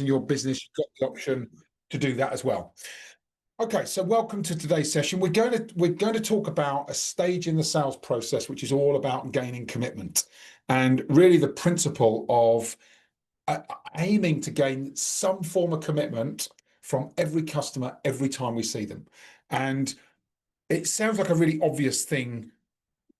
in your business, you've got the option to do that as well. Okay, so welcome to today's session. We're going to talk about a stage in the sales process, which is all about gaining commitment, and really the principle of aiming to gain some form of commitment from every customer every time we see them. And it sounds like a really obvious thing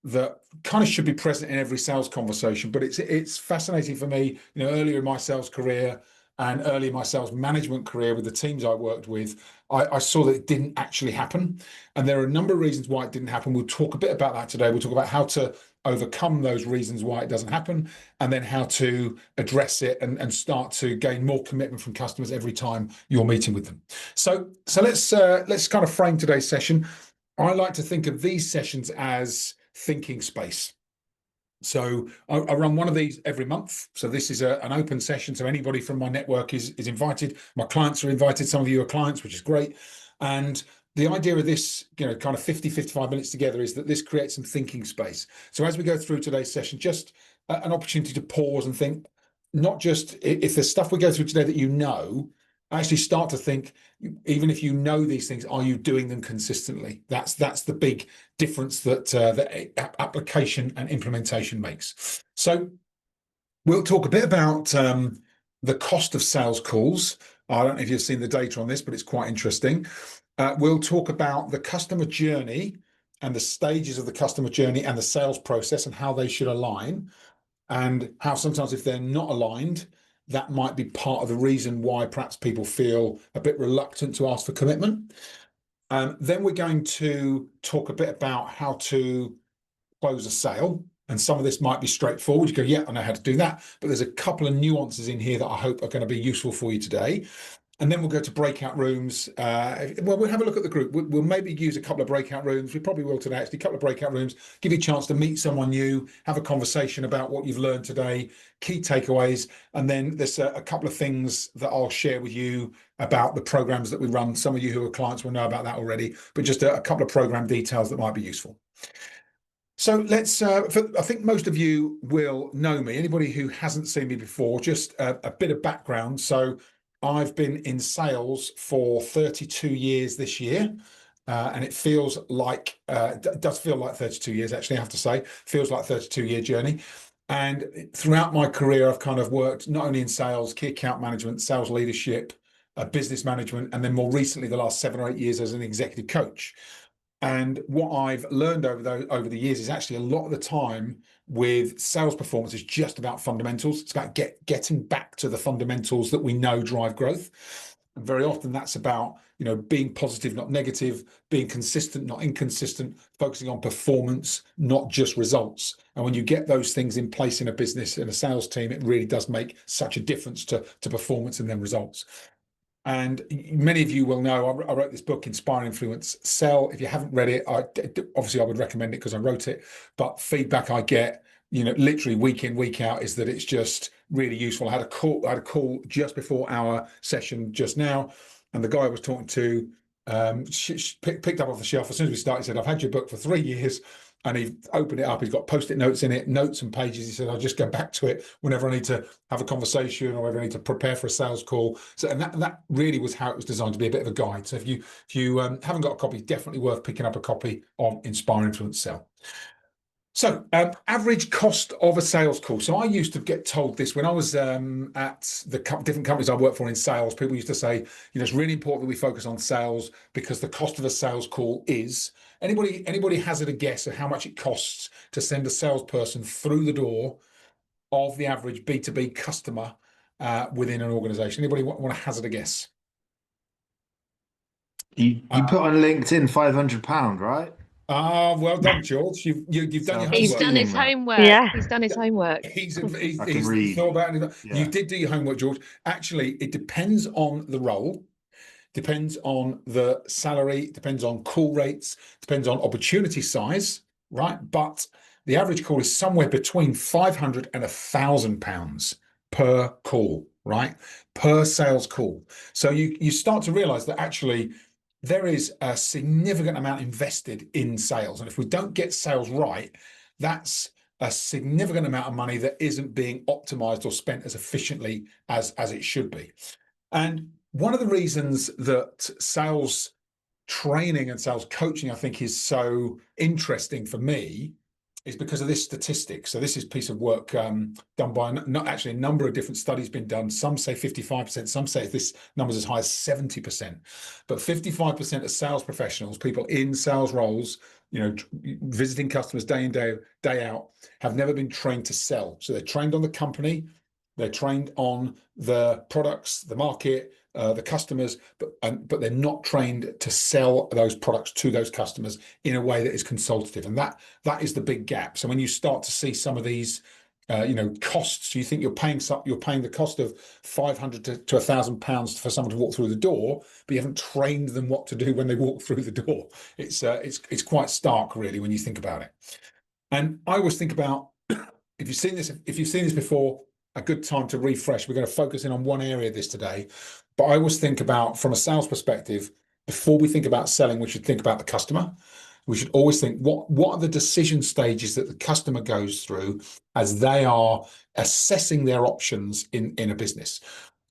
that kind of should be present in every sales conversation, but it's fascinating for me. Earlier in my sales career and early in my sales management career with the teams I worked with, I saw that it didn't actually happen. And there are a number of reasons why it didn't happen. We'll talk a bit about that today. We'll talk about how to overcome those reasons why it doesn't happen, and then how to address it and start to gain more commitment from customers every time you're meeting with them. So let's kind of frame today's session. I like to think of these sessions as thinking space. So I run one of these every month. So this is an open session. So anybody from my network is invited. My clients are invited. Some of you are clients, which is great. And the idea of this, kind of 50, 55 minutes together is that this creates some thinking space. So as we go through today's session, just an opportunity to pause and think, not just if there's stuff we go through today that actually start to think, even if you know these things, are you doing them consistently? That's the big difference that application and implementation makes. So we'll talk a bit about the cost of sales calls. I don't know if you've seen the data on this, but it's quite interesting. We'll talk about the customer journey and the stages of the customer journey and the sales process and how they should align, and how sometimes if they're not aligned, that might be part of the reason why perhaps people feel a bit reluctant to ask for commitment. Then we're going to talk a bit about how to close a sale. And some of this might be straightforward. You go, yeah, I know how to do that. But there's a couple of nuances in here that I hope are going to be useful for you today. And then we'll go to breakout rooms. We'll have a look at the group. We'll maybe use a couple of breakout rooms. We probably will today, actually, a couple of breakout rooms, give you a chance to meet someone new, have a conversation about what you've learned today, key takeaways. And then there's a couple of things that I'll share with you about the programs that we run. Some of you who are clients will know about that already, but just a couple of program details that might be useful. So let's, I think most of you will know me. Anybody who hasn't seen me before, just a bit of background. So I've been in sales for 32 years this year, and it feels like, does feel like 32 years, actually, I have to say. Feels like a 32-year journey. And throughout my career, I've kind of worked not only in sales, key account management, sales leadership, business management, and then more recently, the last 7 or 8 years as an executive coach. And what I've learned over the years is actually a lot of the time with sales performance is just about fundamentals. It's about getting back to the fundamentals that we know drive growth. And very often that's about, being positive, not negative, being consistent, not inconsistent, focusing on performance, not just results. And when you get those things in place in a business, in a sales team, it really does make such a difference to performance and then results. And many of you will know, I wrote this book, Inspire Influence, Sell. If you haven't read it, obviously I would recommend it because I wrote it. But feedback I get, literally week in, week out, is that it's just really useful. I had a call just before our session just now, and the guy I was talking to picked up off the shelf as soon as we started. He said, "I've had your book for 3 years." And he opened it up. He's got post-it notes in it, notes and pages. He said, "I'll just go back to it whenever I need to have a conversation or whenever I need to prepare for a sales call." So, and that really was how it was designed, to be a bit of a guide. So if you haven't got a copy, definitely worth picking up a copy of Inspire, Influence, Sell. So average cost of a sales call. So I used to get told this when I was at the different companies I worked for in sales. People used to say, it's really important that we focus on sales because the cost of a sales call is... Anybody hazard a guess at how much it costs to send a salesperson through the door of the average B2B customer within an organization? Anybody want to hazard a guess? You put on LinkedIn £500, right? Well done, George. You've done your homework. He's done his homework. Yeah. He's done his homework. He's I can read. thought about it. Yeah. You did do your homework, George. Actually, it depends on the role, depends on the salary, depends on call rates, depends on opportunity size, right? But the average call is somewhere between £500 and £1,000 per call, right? Per sales call. So you start to realize that actually there is a significant amount invested in sales. And if we don't get sales right, that's a significant amount of money that isn't being optimized or spent as efficiently as it should be. And one of the reasons that sales training and sales coaching, I think, is so interesting for me is because of this statistic. So this is a piece of work done by not actually a number of different studies been done. Some say 55%, some say this number's as high as 70%. But 55% of sales professionals, people in sales roles, visiting customers day in, day out, have never been trained to sell. So they're trained on the company, they're trained on the products, the market, the customers, but they're not trained to sell those products to those customers in a way that is consultative, and that is the big gap. So when you start to see some of these, costs, you think you're paying the cost of £500 to £1,000 for someone to walk through the door, but you haven't trained them what to do when they walk through the door. It's quite stark, really, when you think about it. And I always think about if you've seen this before, a good time to refresh. We're going to focus in on one area of this today, but I always think about, from a sales perspective, before we think about selling, we should think about the customer. We should always think, what are the decision stages that the customer goes through as they are assessing their options in a business.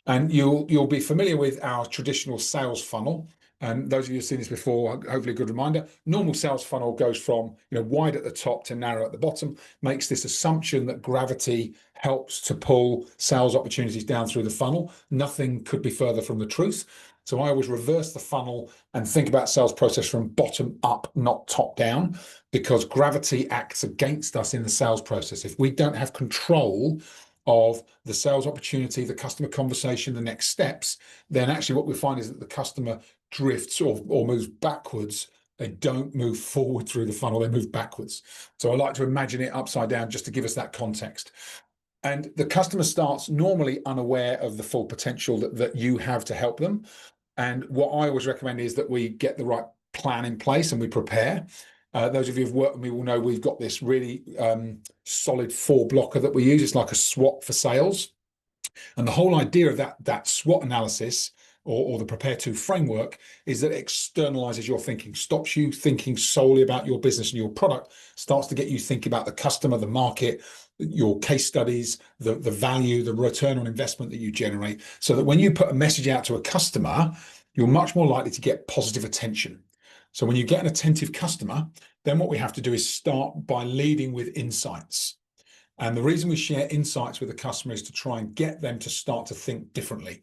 And you'll be familiar with our traditional sales funnel. And those of you who've seen this before, hopefully a good reminder. Normal sales funnel goes from wide at the top to narrow at the bottom, makes this assumption that gravity helps to pull sales opportunities down through the funnel. Nothing could be further from the truth. So I always reverse the funnel and think about sales process from bottom up, not top down, because gravity acts against us in the sales process. If we don't have control of the sales opportunity, the customer conversation, the next steps, then actually what we find is that the customer drifts or moves backwards. They don't move forward through the funnel, they move backwards. So I like to imagine it upside down just to give us that context. And the customer starts normally unaware of the full potential that you have to help them. And what I always recommend is that we get the right plan in place and we prepare. Those of you who've worked with me will know we've got this really solid 4-blocker that we use. It's like a SWOT for sales. And the whole idea of that SWOT analysis or the Prepare To framework is that it externalizes your thinking, stops you thinking solely about your business and your product, starts to get you thinking about the customer, the market, your case studies, the value, the return on investment that you generate, so that when you put a message out to a customer, you're much more likely to get positive attention. So when you get an attentive customer, then what we have to do is start by leading with insights. And the reason we share insights with the customer is to try and get them to start to think differently.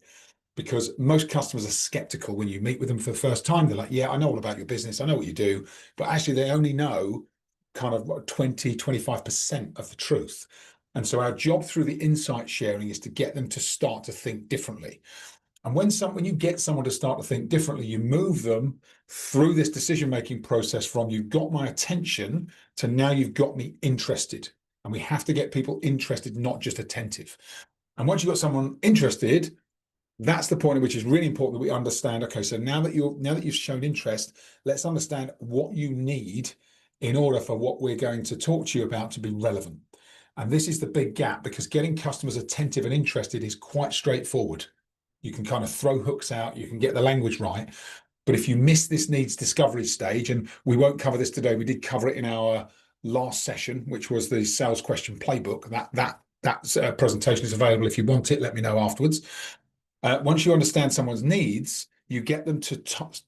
Because most customers are skeptical when you meet with them for the first time. They're like, yeah, I know all about your business, I know what you do, but actually they only know kind of 20, 25% of the truth. And so our job through the insight sharing is to get them to start to think differently. And when you get someone to start to think differently, you move them through this decision-making process from you've got my attention to now you've got me interested. And we have to get people interested, not just attentive. And once you've got someone interested, that's the point at which is really important that we understand, okay, so now that you've shown interest, let's understand what you need in order for what we're going to talk to you about to be relevant. And this is the big gap, because getting customers attentive and interested is quite straightforward. You can kind of throw hooks out, you can get the language right. But if you miss this needs discovery stage, and we won't cover this today, we did cover it in our last session, which was the sales question playbook. That presentation is available if you want it, let me know afterwards. Once you understand someone's needs, you get them to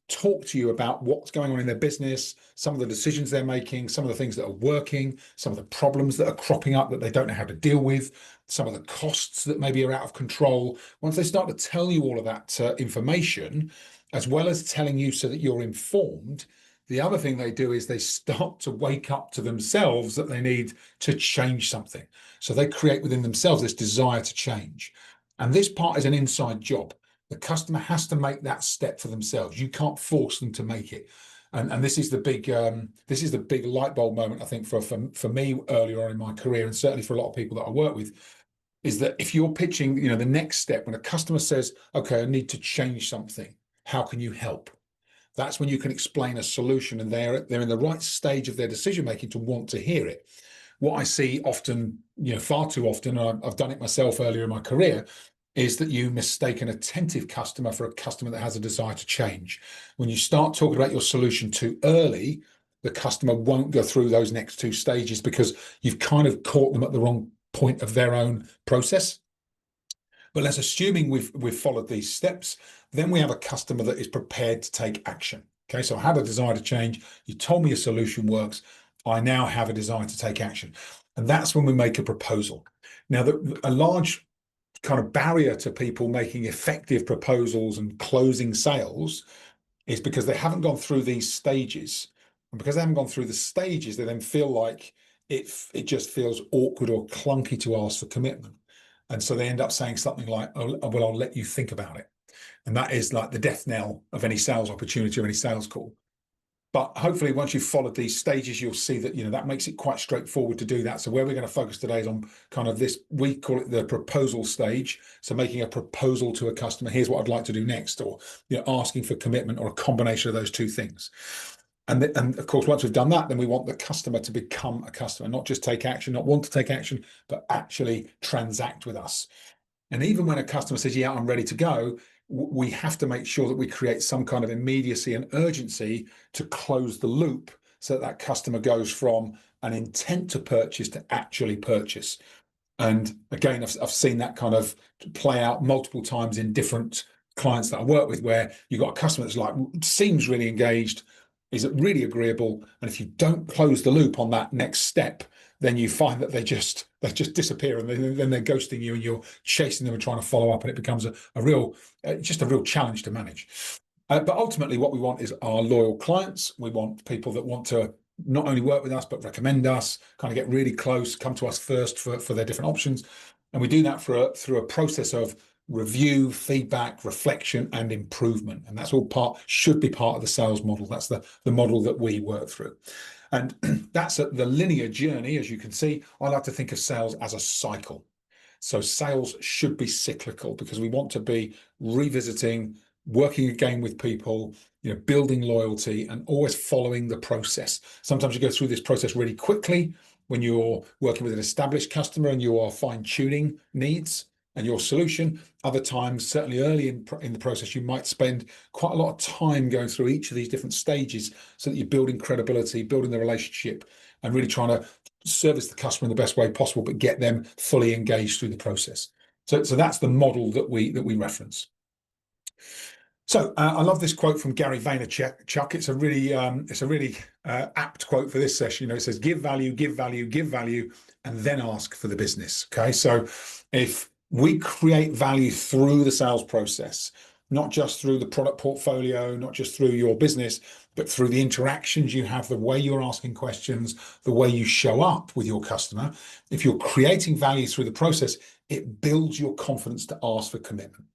talk to you about what's going on in their business, some of the decisions they're making, some of the things that are working, some of the problems that are cropping up that they don't know how to deal with, some of the costs that maybe are out of control. Once they start to tell you all of that information, as well as telling you so that you're informed, the other thing they do is they start to wake up to themselves that they need to change something. So they create within themselves this desire to change. And this part is an inside job. The customer has to make that step for themselves. You can't force them to make it. And this is the big light bulb moment, I think, for me earlier on in my career, and certainly for a lot of people that I work with, is that if you're pitching, the next step, when a customer says, okay, I need to change something, how can you help? That's when you can explain a solution, and they're in the right stage of their decision making to want to hear it. What I see often, far too often, and I've done it myself earlier in my career, is that you mistake an attentive customer for a customer that has a desire to change. When you start talking about your solution too early, the customer won't go through those next two stages because you've kind of caught them at the wrong point of their own process. But let's assuming we've followed these steps, then we have a customer that is prepared to take action. Okay, so I had a desire to change. You told me a solution works. I now have a desire to take action. And that's when we make a proposal. Now, a large kind of barrier to people making effective proposals and closing sales is because they haven't gone through these stages. And because they haven't gone through the stages, they then feel like it just feels awkward or clunky to ask for commitment. And so they end up saying something like, oh, well, I'll let you think about it. And that is like the death knell of any sales opportunity or any sales call. But hopefully, once you've followed these stages, you'll see that, that makes it quite straightforward to do that. So where we're going to focus today is on kind of this, we call it the proposal stage. So making a proposal to a customer, here's what I'd like to do next, or asking for commitment, or a combination of those two things. And of course, once we've done that, then we want the customer to become a customer, not just take action, not want to take action, but actually transact with us. And even when a customer says, yeah, I'm ready to go, we have to make sure that we create some kind of immediacy and urgency to close the loop so that customer goes from an intent to purchase to actually purchase. And again, I've seen that kind of play out multiple times in different clients that I work with, where you've got a customer that's like, seems really engaged, is really agreeable. And if you don't close the loop on that next step, then you find that they just disappear, and then they're ghosting you, and you're chasing them and trying to follow up, and it becomes a real challenge to manage. But ultimately, what we want is our loyal clients. We want people that want to not only work with us, but recommend us, kind of get really close, come to us first for their different options. And we do that through a process of review, feedback, reflection, and improvement. And that's all should be part of the sales model. That's the model that we work through. And that's the linear journey. As you can see, I like to think of sales as a cycle. So sales should be cyclical, because we want to be revisiting, working again with people, building loyalty, and always following the process. Sometimes you go through this process really quickly when you're working with an established customer and you are fine-tuning needs and your solution. Other times, certainly early in the process, you might spend quite a lot of time going through each of these different stages so that you're building credibility, building the relationship, and really trying to service the customer in the best way possible, but get them fully engaged through the process. So that's the model that we reference. So I love this quote from Gary Vaynerchuk. It's a really apt quote for this session. It says, give value, give value, give value, and then ask for the business. Okay, so if we create value through the sales process, not just through the product portfolio, not just through your business, but through the interactions you have, the way you're asking questions, the way you show up with your customer. If you're creating value through the process, it builds your confidence to ask for commitment.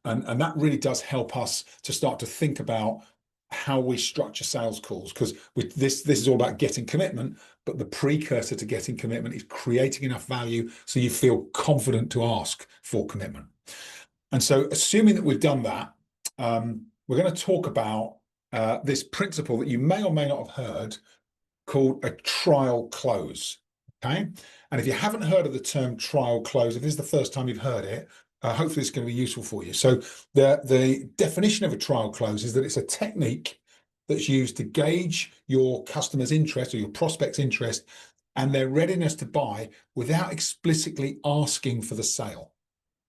And that really does help us to start to think about how we structure sales calls, because with this is all about getting commitment, but the precursor to getting commitment is creating enough value so you feel confident to ask for commitment. And so, assuming that we've done that, we're going to talk about this principle that you may or may not have heard, called a trial close. Okay, and if you haven't heard of the term trial close, if this is the first time you've heard it, hopefully it's going to be useful for you. So the definition of a trial close is that it's a technique that's used to gauge your customer's interest or your prospect's interest and their readiness to buy without explicitly asking for the sale.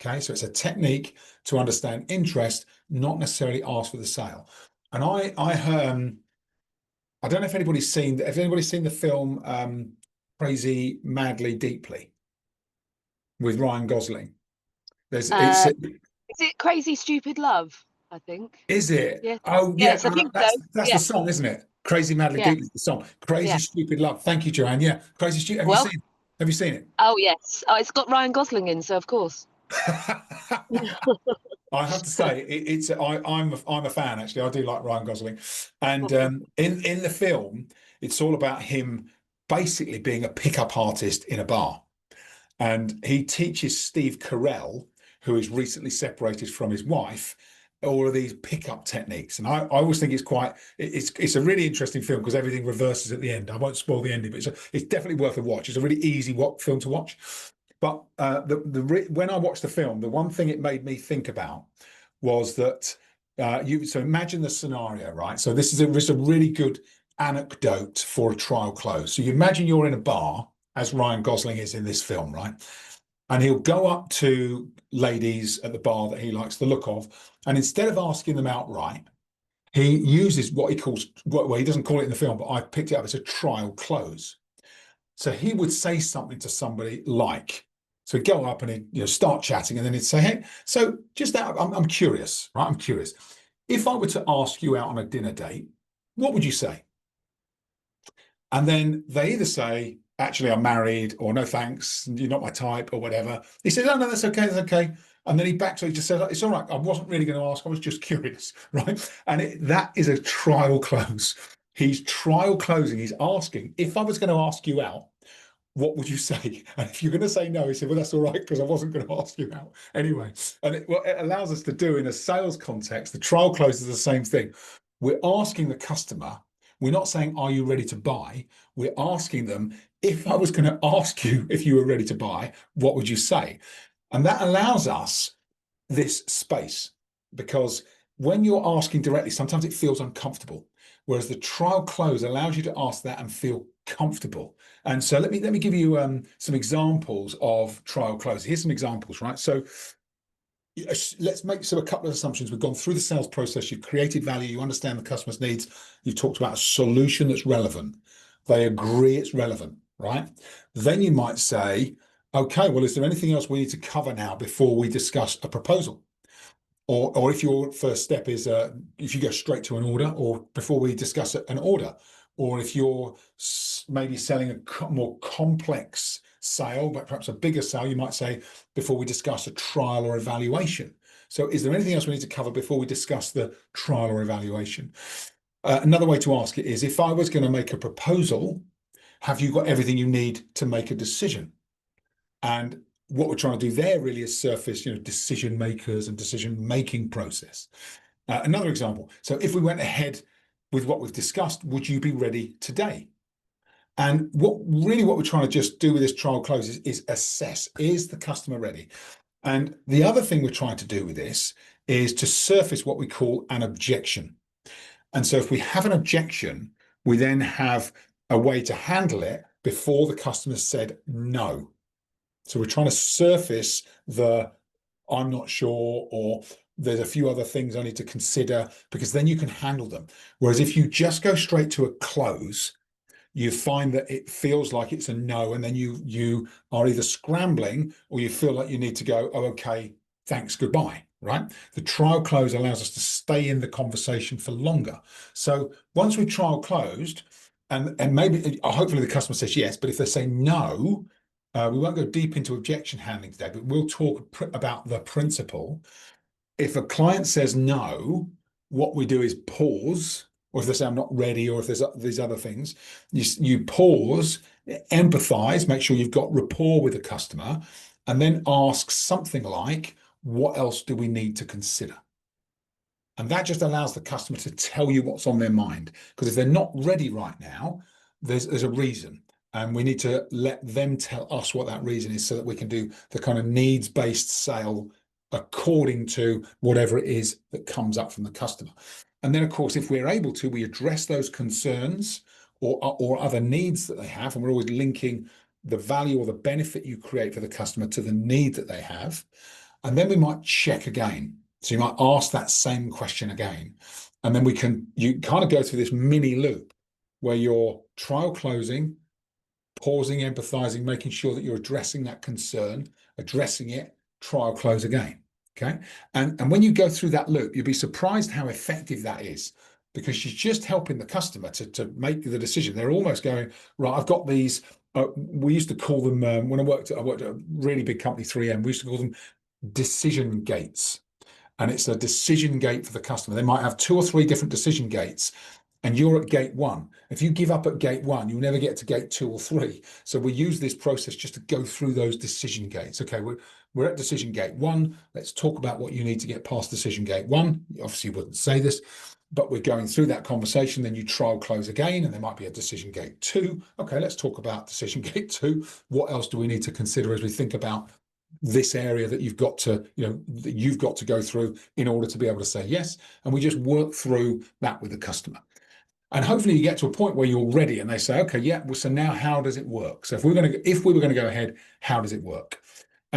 Okay, so it's a technique to understand interest, not necessarily ask for the sale. And I don't know if anybody's seen the film Crazy Madly Deeply with Ryan Gosling. Is it Crazy Stupid Love? I think. Is it? Yeah. Oh, yeah. Yes, I think that's so. the song, isn't it? Crazy Madly Deeply, the song. Crazy Stupid Love. Thank you, Joanne. Yeah, Crazy Stupid. Have you seen it? Oh yes. Oh, it's got Ryan Gosling in, so of course. I have to say, I'm a fan, actually. I do like Ryan Gosling, and in the film, it's all about him basically being a pickup artist in a bar, and he teaches Steve Carell, who is recently separated from his wife, all of these pickup techniques. And I always think it's a really interesting film because everything reverses at the end. I won't spoil the ending, but it's definitely worth a watch. It's a really easy film to watch. But when I watched the film, the one thing it made me think about was that so imagine the scenario, right? So this is a really good anecdote for a trial close. So you imagine you're in a bar, as Ryan Gosling is in this film, right? And he'll go up to ladies at the bar that he likes the look of, and instead of asking them outright, he uses what he calls, well, he doesn't call it in the film, but I picked it up as a trial close. So he would say something to somebody like, so he'd go up and he'd start chatting, and then he'd say, hey, so just that, I'm curious, right? I'm curious. If I were to ask you out on a dinner date, what would you say? And then they either say, actually, I'm married, or no, thanks, you're not my type, or whatever. He says, oh, no, that's okay, that's okay. And then he backs up, he just says, it's all right, I wasn't really going to ask, I was just curious, right? And that is a trial close. He's trial closing, he's asking, if I was going to ask you out, what would you say? And if you're going to say no, he said, well, that's all right, because I wasn't going to ask you out anyway. And what it allows us to do in a sales context, the trial close is the same thing. We're asking the customer, we're not saying, are you ready to buy? We're asking them, if I was going to ask you if you were ready to buy, what would you say? And that allows us this space, because when you're asking directly, sometimes it feels uncomfortable, whereas the trial close allows you to ask that and feel comfortable. And so let me give you some examples of trial close. Here's some examples, right? So let's make a couple of assumptions. We've gone through the sales process. You've created value. You understand the customer's needs. You've talked about a solution that's relevant. They agree it's relevant, right? Then you might say, okay, well, is there anything else we need to cover now before we discuss a proposal? Or if your first step is, if you go straight to an order, or before we discuss an order, or if you're maybe selling a more complex sale, but perhaps a bigger sale, you might say, before we discuss a trial or evaluation. So is there anything else we need to cover before we discuss the trial or evaluation? Another way to ask it is, if I was going to make a proposal, have you got everything you need to make a decision? And what we're trying to do there really is surface, decision makers and decision-making process. Another example. So if we went ahead with what we've discussed, would you be ready today? And what we're trying to just do with this trial close is assess, is the customer ready? And the other thing we're trying to do with this is to surface what we call an objection. And so if we have an objection, we then have a way to handle it before the customer said no. So we're trying to surface the, I'm not sure, or there's a few other things I need to consider, because then you can handle them. Whereas if you just go straight to a close, you find that it feels like it's a no, and then you are either scrambling or you feel like you need to go, oh, okay, thanks, goodbye, right? The trial close allows us to stay in the conversation for longer. So once we trial closed, and maybe, hopefully the customer says yes, but if they say no, we won't go deep into objection handling today, but we'll talk about the principle. If a client says no, what we do is pause, or if they say I'm not ready, or if there's these other things, you pause, empathize, make sure you've got rapport with the customer, and then ask something like, what else do we need to consider? And that just allows the customer to tell you what's on their mind. Because if they're not ready right now, there's a reason. And we need to let them tell us what that reason is, so that we can do the kind of needs-based sale according to whatever it is that comes up from the customer. And then, of course, if we're able to, we address those concerns or other needs that they have. And we're always linking the value or the benefit you create for the customer to the need that they have. And then we might check again. So you might ask that same question again. And then you kind of go through this mini loop where you're trial closing, pausing, empathizing, making sure that you're addressing that concern, addressing it, trial close again. Okay. And when you go through that loop, you'll be surprised how effective that is, because you're just helping the customer to make the decision. They're almost going, right, I've got these, we used to call them, when I worked at a really big company, 3M, we used to call them decision gates. And it's a decision gate for the customer. They might have 2 or 3 different decision gates, and you're at gate 1. If you give up at gate 1, you'll never get to gate 2 or 3. So we use this process just to go through those decision gates. Okay, we're at decision gate 1. Let's talk about what you need to get past decision gate 1. You obviously wouldn't say this, but we're going through that conversation. Then you trial close again, and there might be a decision gate 2. Okay, let's talk about decision gate 2. What else do we need to consider as we think about this area that you've got to, that you've got to go through in order to be able to say yes? And we just work through that with the customer. And hopefully you get to a point where you're ready and they say, okay, yeah, well, so now how does it work? So if we were going to go ahead, how does it work?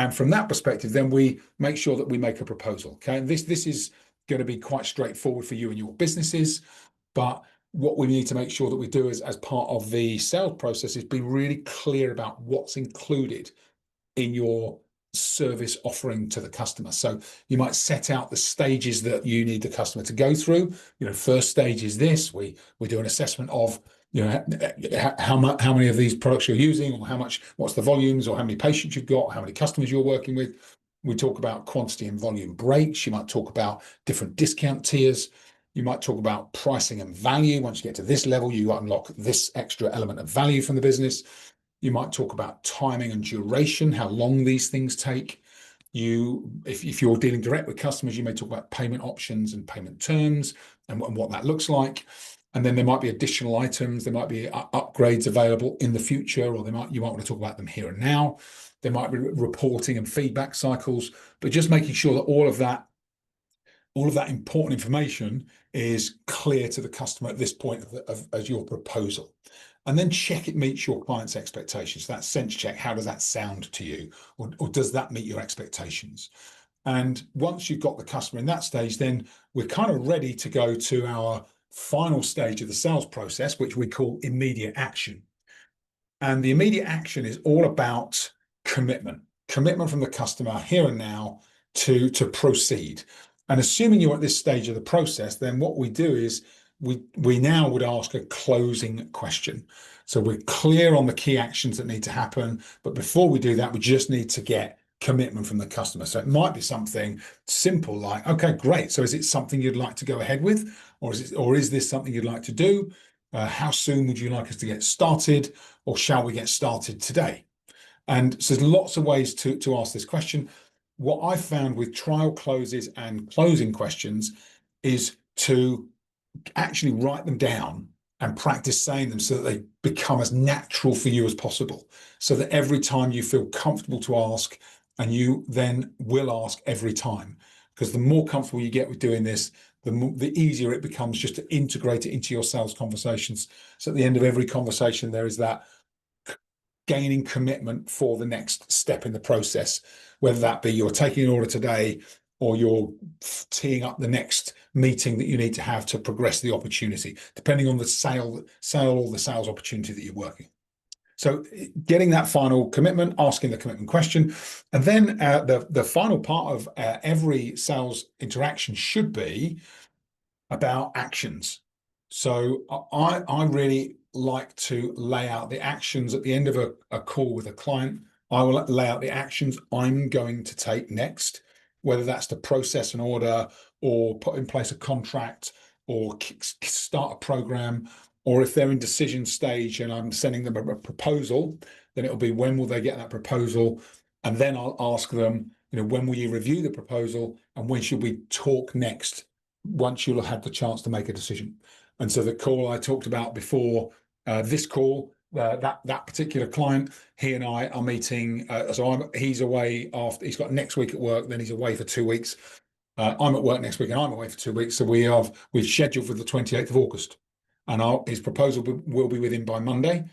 And from that perspective, then we make sure that we make a proposal. Okay, and this is going to be quite straightforward for you and your businesses, but what we need to make sure that we do as part of the sales process is be really clear about what's included in your service offering to the customer. So you might set out the stages that you need the customer to go through. First stage is this. We do an assessment of how many of these products you're using, or what's the volumes, or how many patients you've got, or how many customers you're working with. We talk about quantity and volume breaks. You might talk about different discount tiers. You might talk about pricing and value. Once you get to this level, you unlock this extra element of value from the business. You might talk about timing and duration, how long these things take. If you're dealing direct with customers, you may talk about payment options and payment terms and what that looks like. And then there might be additional items. There might be upgrades available in the future, or you might want to talk about them here and now. There might be reporting and feedback cycles, but just making sure that all of that important information is clear to the customer at this point as your proposal. And then check it meets your client's expectations. That sense check, how does that sound to you? Or does that meet your expectations? And once you've got the customer in that stage, then we're kind of ready to go to our final stage of the sales process, which we call immediate action. And the immediate action is all about commitment from the customer here and now to proceed. And assuming you're at this stage of the process, then what we do is we now would ask a closing question. So we're clear on the key actions that need to happen, but before we do that, we just need to get commitment from the customer. So it might be something simple like, okay, great. So is it something you'd like to go ahead with, or is this something you'd like to do? How soon would you like us to get started, or shall we get started today? And so there's lots of ways to ask this question. What I found with trial closes and closing questions is to actually write them down and practice saying them so that they become as natural for you as possible, so that every time you feel comfortable to ask, and you then will ask every time, because the more comfortable you get with doing this, the easier it becomes just to integrate it into your sales conversations. So at the end of every conversation, there is that gaining commitment for the next step in the process, whether that be you're taking an order today, or you're teeing up the next meeting that you need to have to progress the opportunity, depending on the sale or the sales opportunity that you're working. So getting that final commitment, asking the commitment question, and then the final part of every sales interaction should be about actions. So I really like to lay out the actions at the end of a call with a client. I will lay out the actions I'm going to take next, whether that's to process an order, or put in place a contract, or start a program, or if they're in decision stage and I'm sending them a proposal, then it'll be when will they get that proposal? And then I'll ask them, when will you review the proposal, and when should we talk next, once you'll have had the chance to make a decision. And so the call I talked about before, this call, that particular client, he and I are meeting. He's away after, he's got next week at work, then he's away for 2 weeks. I'm at work next week and I'm away for 2 weeks. So we've scheduled for the 28th of August, and his proposal will be with him by Monday.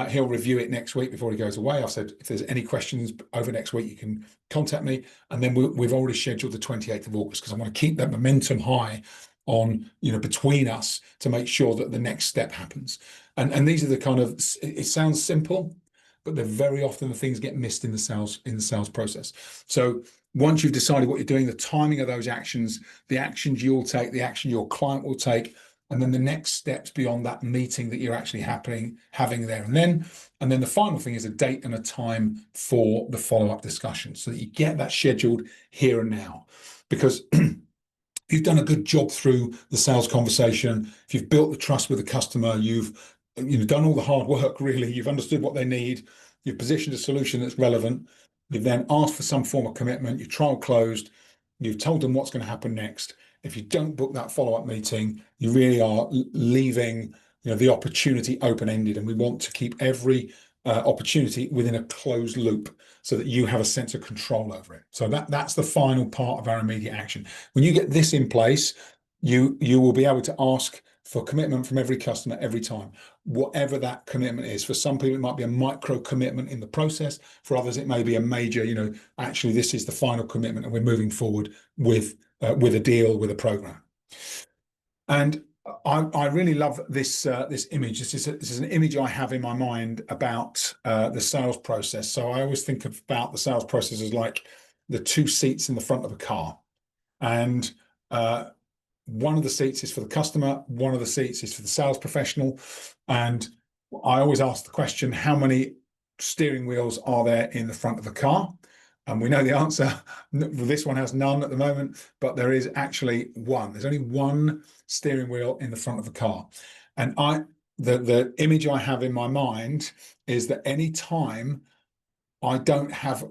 He'll review it next week before he goes away. I've said, if there's any questions over next week, you can contact me. And then we've already scheduled the 28th of August, because I want to keep that momentum high on, between us, to make sure that the next step happens. And these are the kind of, it sounds simple, but they're very often the things get missed in the sales process. So once you've decided what you're doing, the timing of those actions, the actions you'll take, the action your client will take, and then the next steps beyond that meeting that you're actually having there and then. And then the final thing is a date and a time for the follow-up discussion, so that you get that scheduled here and now. Because you've done a good job through the sales conversation, if you've built the trust with the customer, you've done all the hard work, really, you've understood what they need, you've positioned a solution that's relevant, you've then asked for some form of commitment, you've trial closed, you've told them what's going to happen next. If you don't book that follow-up meeting, you really are leaving the opportunity open-ended, and we want to keep every opportunity within a closed loop, so that you have a sense of control over it. So that's the final part of our immediate action. When you get this in place, you will be able to ask for commitment from every customer every time, whatever that commitment is. For some people, it might be a micro commitment in the process. For others, it may be a major, actually, this is the final commitment and we're moving forward with a deal, with a program. And I really love this image. This is an image I have in my mind about the sales process. So I always think about the sales process as like the two seats in the front of a car. And one of the seats is for the customer, one of the seats is for the sales professional. And I always ask the question, how many steering wheels are there in the front of the car? And we know the answer. This one has none at the moment, but there is actually one. There's only one steering wheel in the front of the car. And the image I have in my mind is that any time I don't have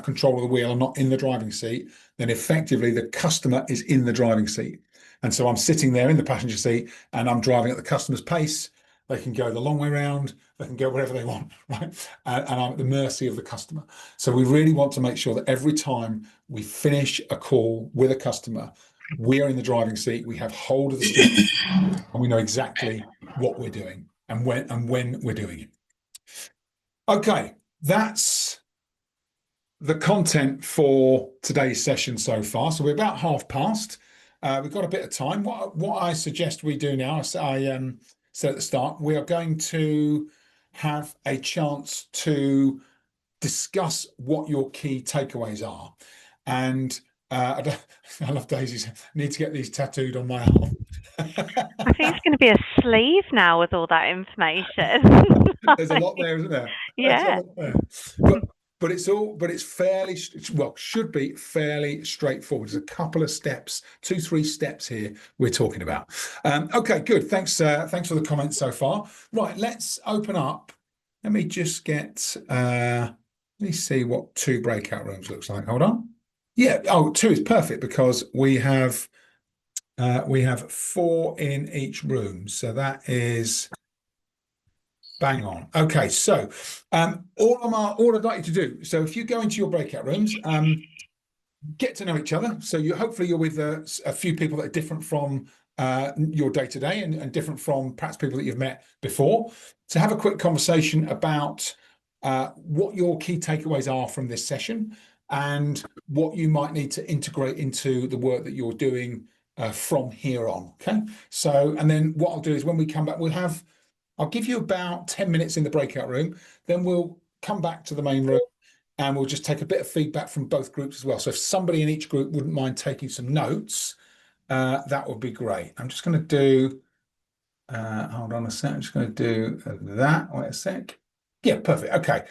control of the wheel, I'm not in the driving seat, then effectively the customer is in the driving seat. And so I'm sitting there in the passenger seat and I'm driving at the customer's pace. They can go the long way around, they can go wherever they want, right? And I'm at the mercy of the customer. So we really want to make sure that every time we finish a call with a customer, we are in the driving seat, we have hold of the steering, and we know exactly what we're doing and when we're doing it. Okay, that's the content for today's session so far. So we're about half past. We've got a bit of time. What I suggest we do now, I said at the start, we are going to have a chance to discuss what your key takeaways are. And I love Daisy's, need to get these tattooed on my arm. I think it's going to be a sleeve now with all that information. There's a lot there, isn't there? Yeah. But it's fairly, well, should be fairly straightforward. There's a couple of steps, 2-3 steps here we're talking about. Okay, good. Thanks for the comments so far. Right, let's open up. Let me just get, let me see what 2 breakout rooms looks like. Hold on. Yeah, 2 is perfect because we have 4 in each room. So that is bang on. Okay, so all I'd like you to do, so if you go into your breakout rooms, get to know each other. So hopefully you're with a few people that are different from your day-to-day and different from perhaps people that you've met before. So have a quick conversation about what your key takeaways are from this session and what you might need to integrate into the work that you're doing from here on. Okay, so and then what I'll do is when we come back, I'll give you about 10 minutes in the breakout room, then we'll come back to the main room and we'll just take a bit of feedback from both groups as well. So if somebody in each group wouldn't mind taking some notes, that would be great. I'm just going to do, hold on a sec, I'm just going to do that. Wait a sec. Yeah, perfect. Okay.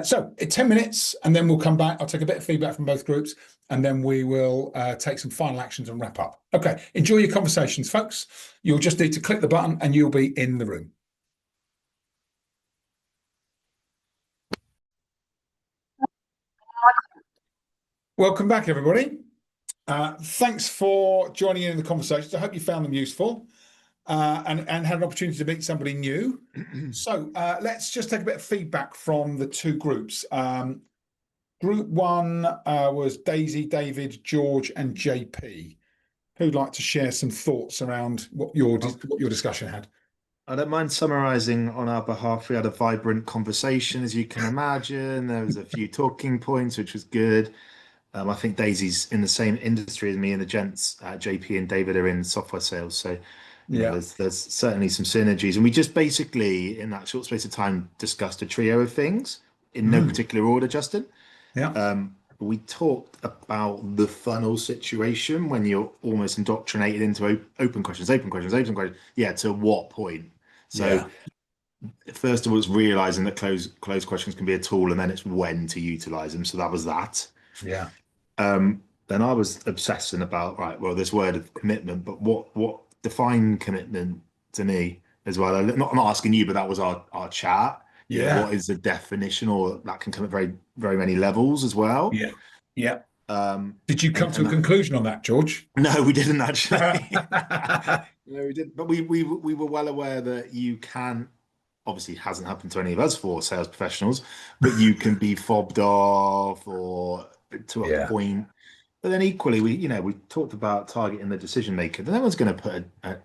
So 10 minutes and then we'll come back. I'll take a bit of feedback from both groups and then we will take some final actions and wrap up. Okay. Enjoy your conversations, folks. You'll just need to click the button and you'll be in the room. Welcome back, everybody. Thanks for joining in the conversations. I hope you found them useful and had an opportunity to meet somebody new. So let's just take a bit of feedback from the 2 groups. Group 1 was Daisy, David, George, and JP. Who'd like to share some thoughts around what your discussion had? I don't mind summarising on our behalf. We had a vibrant conversation, as you can imagine. There was a few talking points, which was good. I think Daisy's in the same industry as me, and the gents, JP and David, are in software sales. So yeah, there's certainly some synergies. And we just basically, in that short space of time, discussed a trio of things in no particular order, Justin. Yeah. We talked about the funnel situation when you're almost indoctrinated into open questions. Yeah, to what point? So first of all, it's realizing that closed questions can be a tool, and then it's when to utilize them. So that was that. Yeah. Then I was obsessing about, right, well, this word of commitment, but what define commitment to me as well? Not asking you, but that was our chat. Yeah. What is the definition? Or that can come at very, very many levels as well. Yeah. Yeah. Did you come to a conclusion on that, George? No, we didn't actually. No, we didn't. But we were well aware that you can, obviously it hasn't happened to any of us for sales professionals, but you can be fobbed off or to a point. But then equally, we talked about targeting the decision maker. No one's going to put a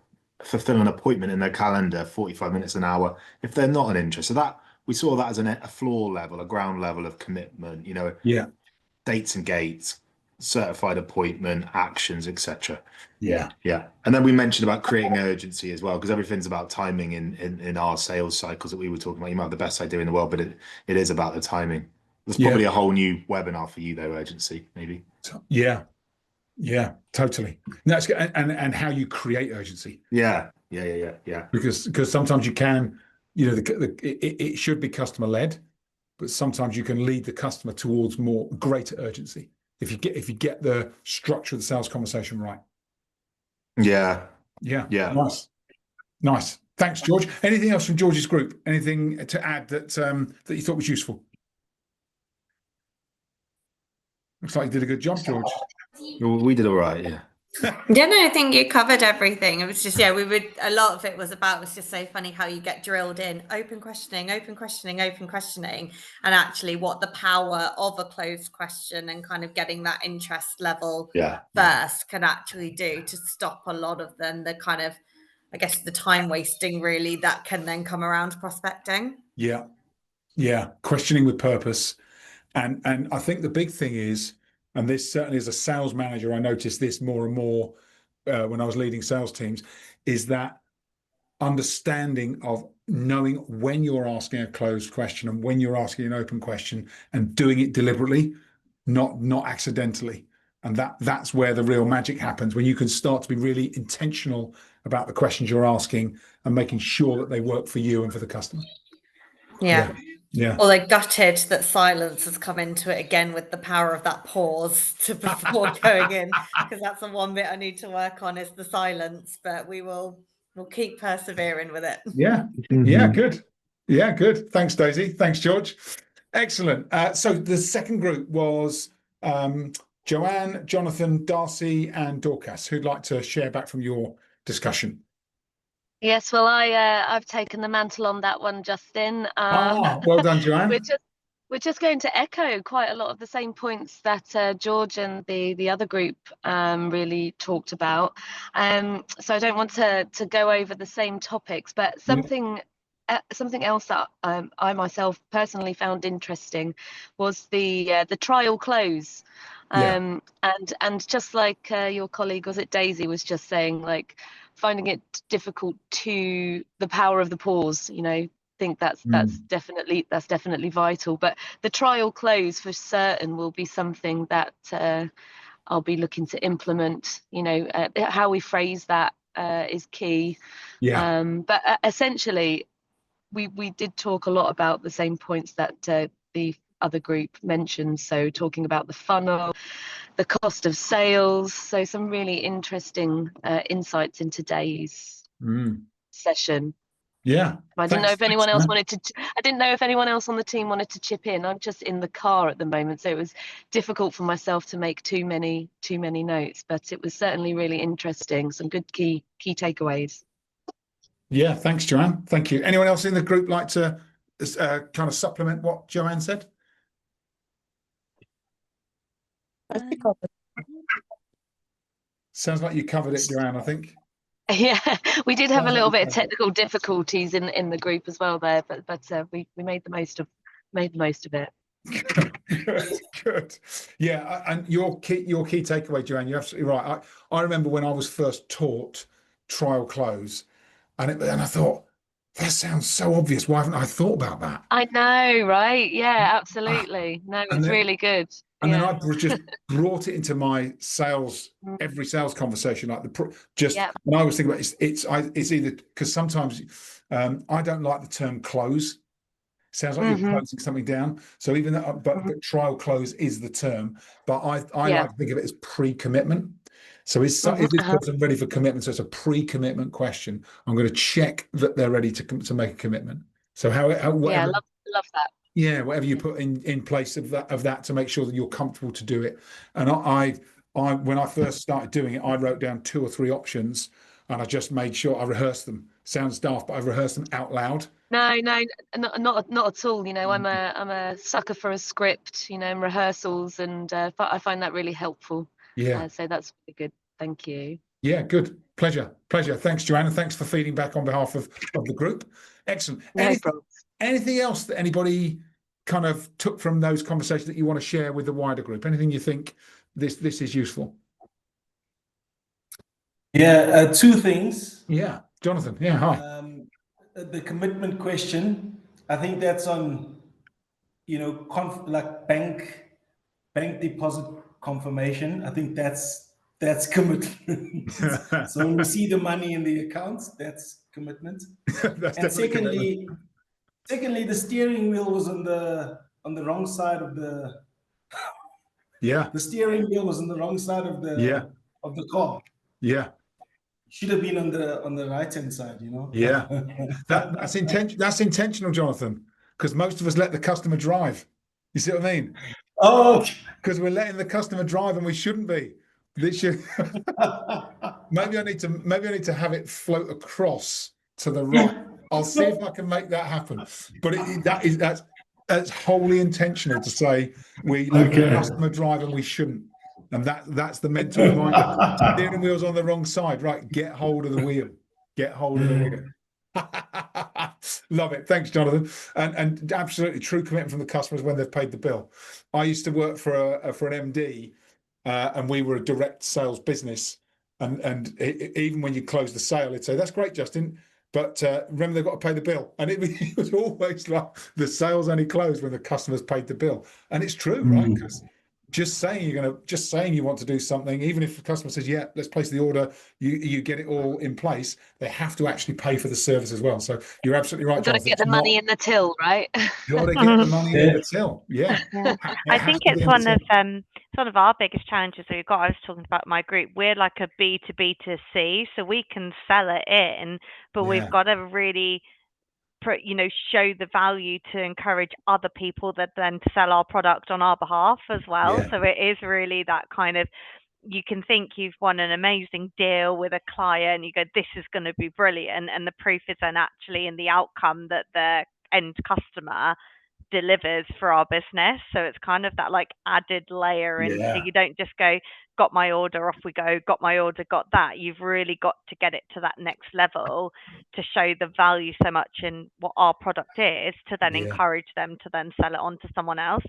fulfill an appointment in their calendar 45 minutes an hour if they're not an interest. So that we saw that as a floor level, a ground level of commitment, Yeah. dates and gates, certified appointment, actions, etc. Yeah. Yeah. And then we mentioned about creating urgency as well, because everything's about timing in our sales cycles that we were talking about. You might have the best idea in the world, but it is about the timing. There's probably a whole new webinar for you though, urgency, maybe. Yeah. Yeah, totally. That's good. And how you create urgency. Yeah. Because sometimes you can, it should be customer led, but sometimes you can lead the customer towards more greater urgency if you get the structure of the sales conversation right. Yeah. Nice. Thanks, George. Anything else from George's group? Anything to add that you thought was useful? Looks like you did a good job, George. Well, we did all right, yeah. Yeah, no, I think you covered everything. It was just, a lot of it was just so funny how you get drilled in open questioning, and actually what the power of a closed question and kind of getting that interest level first can actually do to stop a lot of the kind of, I guess, the time wasting really that can then come around prospecting. Yeah. Questioning with purpose. And I think the big thing is, and this certainly as a sales manager, I noticed this more and more when I was leading sales teams, is that understanding of knowing when you're asking a closed question and when you're asking an open question and doing it deliberately, not accidentally. And that's where the real magic happens, when you can start to be really intentional about the questions you're asking and making sure that they work for you and for the customer. Yeah. Yeah. Or they're gutted that silence has come into it again with the power of that pause before going in, because that's the one bit I need to work on is the silence, but we'll keep persevering with it. Yeah. Yeah. Good. Yeah. Good. Thanks, Daisy. Thanks, George. Excellent. So the second group was Joanne, Jonathan, Darcy, and Dorcas. Who'd like to share back from your discussion? Yes, well, I've taken the mantle on that one, Justin. Well done, Joanne. We're just going to echo quite a lot of the same points that George and the other group really talked about. So I don't want to go over the same topics, but something else that I myself personally found interesting was the trial close. And just like your colleague, was it Daisy, was just saying, like, finding it difficult to the power of the pause, think that's definitely vital. But the trial close for certain will be something that I'll be looking to implement. How we phrase that is key. But essentially we did talk a lot about the same points that the other group mentioned, so talking about the funnel, the cost of sales, so some really interesting insights in today's session. I didn't know if anyone else wanted to. I didn't know if anyone else on the team wanted to chip in. I'm just in the car at the moment, so it was difficult for myself to make too many notes. But it was certainly really interesting. Some good key takeaways. Yeah, thanks, Joanne. Thank you. Anyone else in the group like to kind of supplement what Joanne said? Sounds like you covered it, Joanne, I think. Yeah, we did have a little bit of technical difficulties in the group as well there, but we made the most of it. Good. Yeah, and your key takeaway, Joanne, you're absolutely right. I remember when I was first taught trial close, and I thought, that sounds so obvious. Why haven't I thought about that? I know, right? Yeah, absolutely. No, it's really good. And then I just brought it into my every sales conversation, like when I was thinking about it's either, because sometimes I don't like the term close. Sounds like you're closing something down. So even though, but trial close is the term, but I like to think of it as pre-commitment. So is this person ready for commitment? So it's a pre-commitment question. I'm going to check that they're ready to make a commitment. So whatever, love that. Yeah, whatever you put in place of that to make sure that you're comfortable to do it. And I when I first started doing it, I wrote down 2 or 3 options, and I just made sure I rehearsed them. Sounds daft, but I rehearsed them out loud. No, not at all. I'm a sucker for a script, and rehearsals, and I find that really helpful. Yeah. So that's really good. Thank you. Yeah, good. Pleasure. Thanks, Joanna. Thanks for feeding back on behalf of the group. Excellent. No problem. Anything else that anybody kind of took from those conversations that you want to share with the wider group? Anything you think this is useful? Yeah, two things. Yeah, Jonathan. Yeah, hi. The commitment question, I think that's on, like bank deposit confirmation. I think that's commitment. So when we see the money in the accounts, that's commitment. That's And definitely commitment. secondly, the steering wheel was on the wrong side of the. Yeah. The steering wheel was on the wrong side of the car. Yeah. Should have been on the right hand side, Yeah. That's intentional, Jonathan, because most of us let the customer drive. You see what I mean? Oh, because we're letting the customer drive and we shouldn't be. Maybe I need to have it float across to the right. I'll see if I can make that happen. But that's wholly intentional to say we let the customer drive and we shouldn't. And that's the mental reminder. Steering wheel's on the wrong side. Right, get hold of the wheel. Get hold of the wheel. Love it. Thanks, Jonathan. And absolutely true commitment from the customers when they've paid the bill. I used to work for an MD, and we were a direct sales business. And even when you close the sale, it'd say, "That's great, Justin, but remember they've got to pay the bill." And it was always like the sales only closed when the customers paid the bill. And it's true, right? Because just saying you want to do something, even if the customer says, "Yeah, let's place the order," you get it all in place. They have to actually pay for the service as well. So you're absolutely right. You've got to get the money in the till, right? You've got to get the money in the till. Yeah. I think it's one of our biggest challenges that we've got. I was talking about my group. We're like a B2B2C, so we can sell it in, but we've got to really show the value to encourage other people that then to sell our product on our behalf as well. So it is really that kind of, you can think you've won an amazing deal with a client, you go, this is going to be brilliant, and the proof is then actually in the outcome that the end customer delivers for our business. So it's kind of that like added layer into, you don't just go, got my order, off we go, got my order, got that. You've really got to get it to that next level to show the value so much in what our product is, to then encourage them to then sell it on to someone else.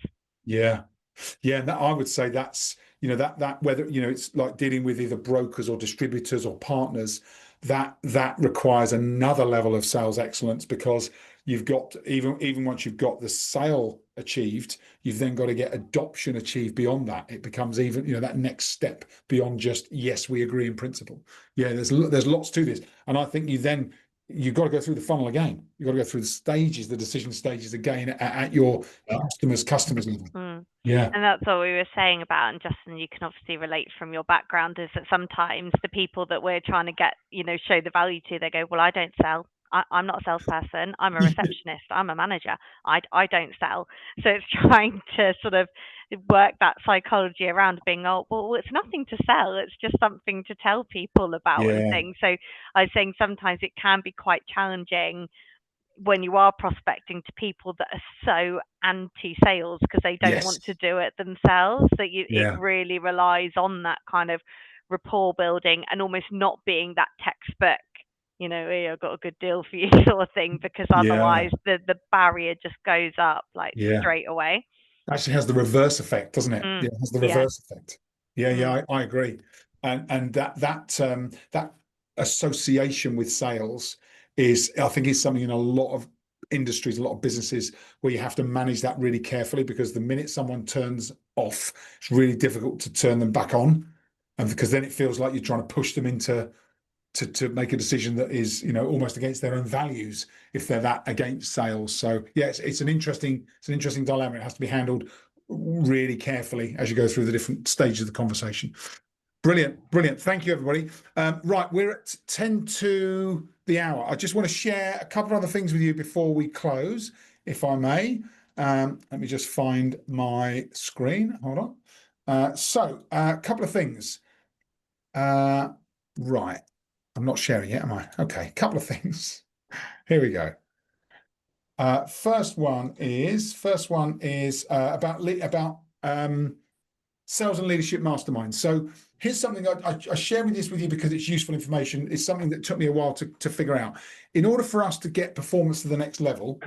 And I would say that's that whether it's like dealing with either brokers or distributors or partners, that requires another level of sales excellence, because you've got even once you've got the sale achieved, you've then got to get adoption achieved beyond that. It becomes even that next step beyond just, yes, we agree in principle. There's lots to this, and I think you've got to go through the funnel again. You've got to go through the decision stages again at your customers level. And that's what we were saying about, and Justin, you can obviously relate from your background, is that sometimes the people that we're trying to get, show the value to, they go, well, I don't sell. I'm not a salesperson. I'm a receptionist. I'm a manager. I don't sell. So it's trying to sort of work that psychology around being, oh, well, it's nothing to sell. It's just something to tell people about and things. So I was saying sometimes it can be quite challenging when you are prospecting to people that are so anti-sales because they don't want to do it themselves. So it really relies on that kind of rapport building and almost not being that textbook, hey, I've got a good deal for you sort of thing, because otherwise the barrier just goes up straight away. Actually has the reverse effect, doesn't it? It has the reverse effect. I agree. And that association with sales I think is something in a lot of industries, a lot of businesses, where you have to manage that really carefully, because the minute someone turns off, it's really difficult to turn them back on, and because then it feels like you're trying to push them into to make a decision that is almost against their own values if they're that against sales. So it's an interesting dilemma. It has to be handled really carefully as you go through the different stages of the conversation. Brilliant. Thank you, everybody. Right, we're at 10 to the hour. I just want to share a couple of other things with you before we close, if I may. Let me just find my screen. Hold on. So a couple of things. Right. I'm not sharing it, am I? Okay, a couple of things. Here we go. First one is about Sales and Leadership Mastermind. So here's something I share this with you because it's useful information. It's something that took me a while to figure out. In order for us to get performance to the next level,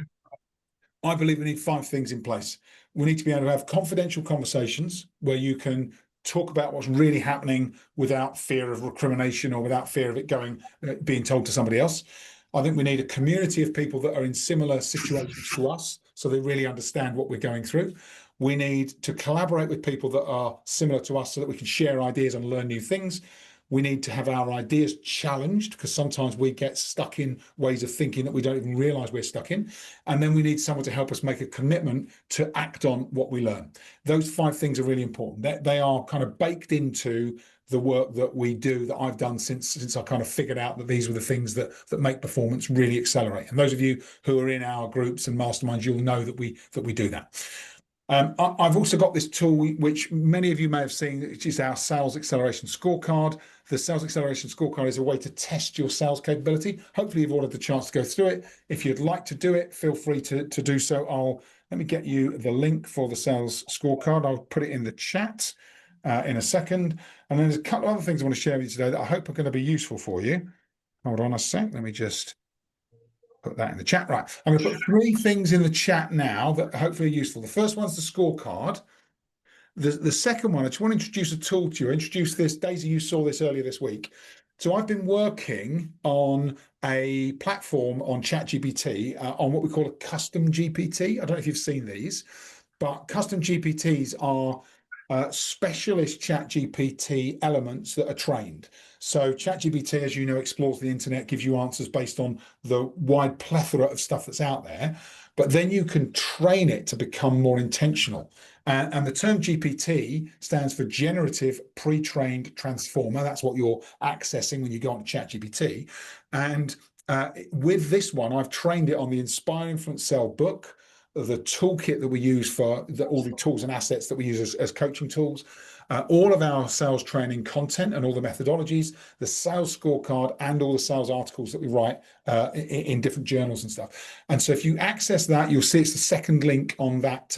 I believe we need 5 things in place. We need to be able to have confidential conversations where you can talk about what's really happening without fear of recrimination or without fear of it being told to somebody else. I think we need a community of people that are in similar situations to us, so they really understand what we're going through. We need to collaborate with people that are similar to us so that we can share ideas and learn new things. We need to have our ideas challenged because sometimes we get stuck in ways of thinking that we don't even realize we're stuck in. And then we need someone to help us make a commitment to act on what we learn. Those 5 things are really important. They are kind of baked into the work that we do, that I've done since I kind of figured out that these were the things that make performance really accelerate. And those of you who are in our groups and masterminds, you'll know that we do that. I've also got this tool, which many of you may have seen, which is our Sales Acceleration Scorecard. The Sales Acceleration Scorecard is a way to test your sales capability. Hopefully you've all had the chance to go through it. If you'd like to do it, feel free to do so. Let me get you the link for the Sales Scorecard. I'll put it in the chat in a second. And then there's a couple of other things I want to share with you today that I hope are going to be useful for you. Hold on a sec. Let me just put that in the chat. Right. I'm going to put 3 things in the chat now that hopefully are useful. The first one's the scorecard. The second one, I just want to introduce a tool to you. Introduce this. Daisy, you saw this earlier this week. So I've been working on a platform on ChatGPT on what we call a custom GPT. I don't know if you've seen these, but custom GPTs are specialist ChatGPT elements that are trained. So ChatGPT, as you know, explores the internet, gives you answers based on the wide plethora of stuff that's out there, but then you can train it to become more intentional. And the term GPT stands for Generative Pre-trained Transformer. That's what you're accessing when you go on ChatGPT. And with this one, I've trained it on the Inspire Influence Sell book, the toolkit that we use for all the tools and assets that we use as coaching tools, all of our sales training content and all the methodologies, the sales scorecard, and all the sales articles that we write in different journals and stuff. And so if you access that, you'll see it's the second link on that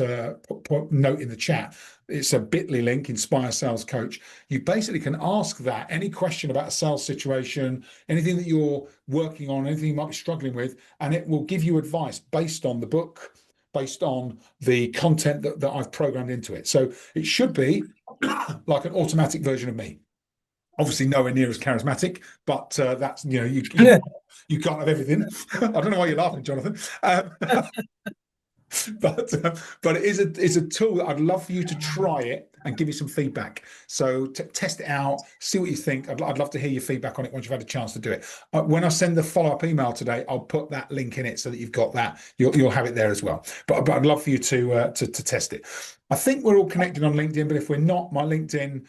note in the chat. It's a bit.ly link, Inspire Sales Coach. You basically can ask that any question about a sales situation, anything that you're working on, anything you might be struggling with, and it will give you advice based on the book, based on the content that I've programmed into it. So it should be like an automatic version of me. Obviously nowhere near as charismatic, but that's, you can't have everything. I don't know why you're laughing, Jonathan. But it's a tool that I'd love for you to try it and give me some feedback. So test it out, see what you think. I'd love to hear your feedback on it once you've had a chance to do it. When I send the follow-up email today, I'll put that link in it so that you've got that. You'll have it there as well. But I'd love for you to test it. I think we're all connected on LinkedIn, but if we're not, my LinkedIn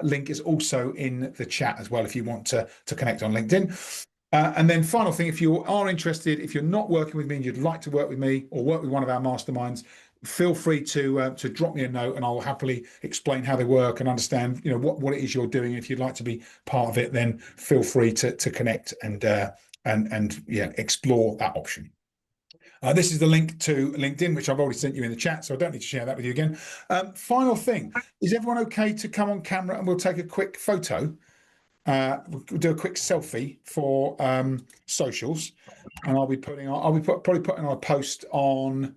link is also in the chat as well if you want to connect on LinkedIn. And then final thing, if you are interested, if you're not working with me and you'd like to work with me or work with one of our masterminds, feel free to drop me a note and I'll happily explain how they work and understand what it is you're doing. If you'd like to be part of it, then feel free to connect and explore that option. This is the link to LinkedIn, which I've already sent you in the chat, so I don't need to share that with you again. Final thing, is everyone okay to come on camera and we'll take a quick photo? We'll do a quick selfie for socials, and I'll be probably putting on a post on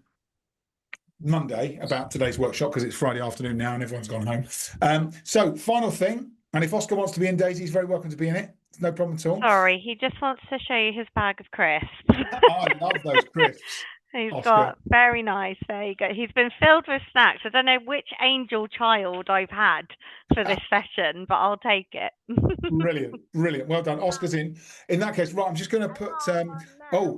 Monday about today's workshop because it's Friday afternoon now and everyone's gone home. So final thing, and if Oscar wants to be in, Daisy, he's very welcome to be in it. No problem at all. Sorry, he just wants to show you his bag of crisps. I love those crisps. He's Oscar. got very nice. There you go. He's been filled with snacks. I don't know which angel child I've had for this session, but I'll take it. Brilliant. Well done. Oscar's in. In that case, right, I'm just going to put.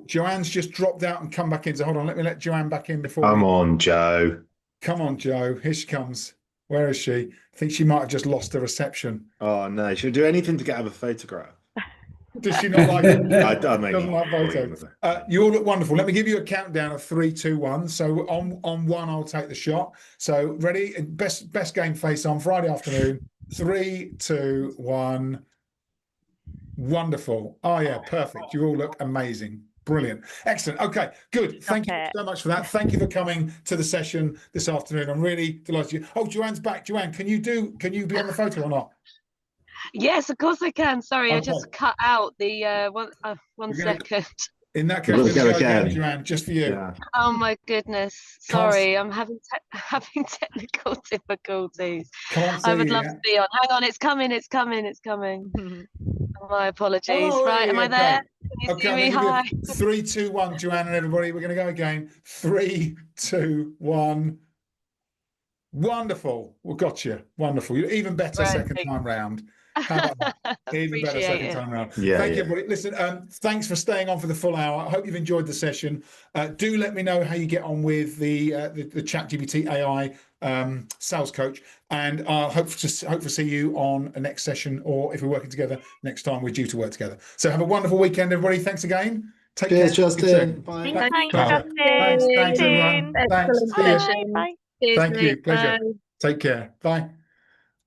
Joanne's just dropped out and come back in. So hold on, let me let Joanne back in before. Come on, Joe. Come on, Joe. Here she comes. Where is she? I think she might have just lost her reception. Oh no, she'll do anything to get have a photograph. Does she not like it? I doesn't like photos. You all look wonderful. Let me give you a countdown of 3, 2, 1. So on 1, I'll take the shot. So ready? Best game face on Friday afternoon. 3, 2, 1. Wonderful. Oh yeah, perfect. You all look amazing. Brilliant. Excellent. Okay, good. Thank you so much for that. Thank you for coming to the session this afternoon. I'm really delighted. Oh, Joanne's back. Joanne, can you be on the photo or not? Yes, of course I can. Sorry, I just Okay. cut out the one We're gonna- second. In that case, We'll we're go going to go again. again, Joanne, just for you. Yeah. Oh my goodness. Can't- Sorry, I'm having technical difficulties. Can't I see would you love yet. to be on. Hang on, it's coming. My apologies. Oh, right, am I okay. there? Can you Okay, see I'm me? going Hi. to give you 3, 2, 1, Joanne and everybody. We're going to go again. 3, 2, 1. Wonderful. We got you. Wonderful. You're even better Right. second time round. How about that? Even better Appreciate second it. time round. Yeah, Thank you, yeah. everybody. Listen, thanks for staying on for the full hour. I hope you've enjoyed the session. Do let me know how you get on with the ChatGPT AI sales coach, and I'll hope to see you on a next session, or if we're working together next time, we're due to work together. So have a wonderful weekend, everybody. Thanks again. Take Cheers, care. Justin. Bye. Thanks, Pleasure. Justin. Thanks, See you everyone. soon. Thanks. Excellent See you. session. Bye. Cheers, Thank you. mate. Pleasure. Bye. Take care. Bye.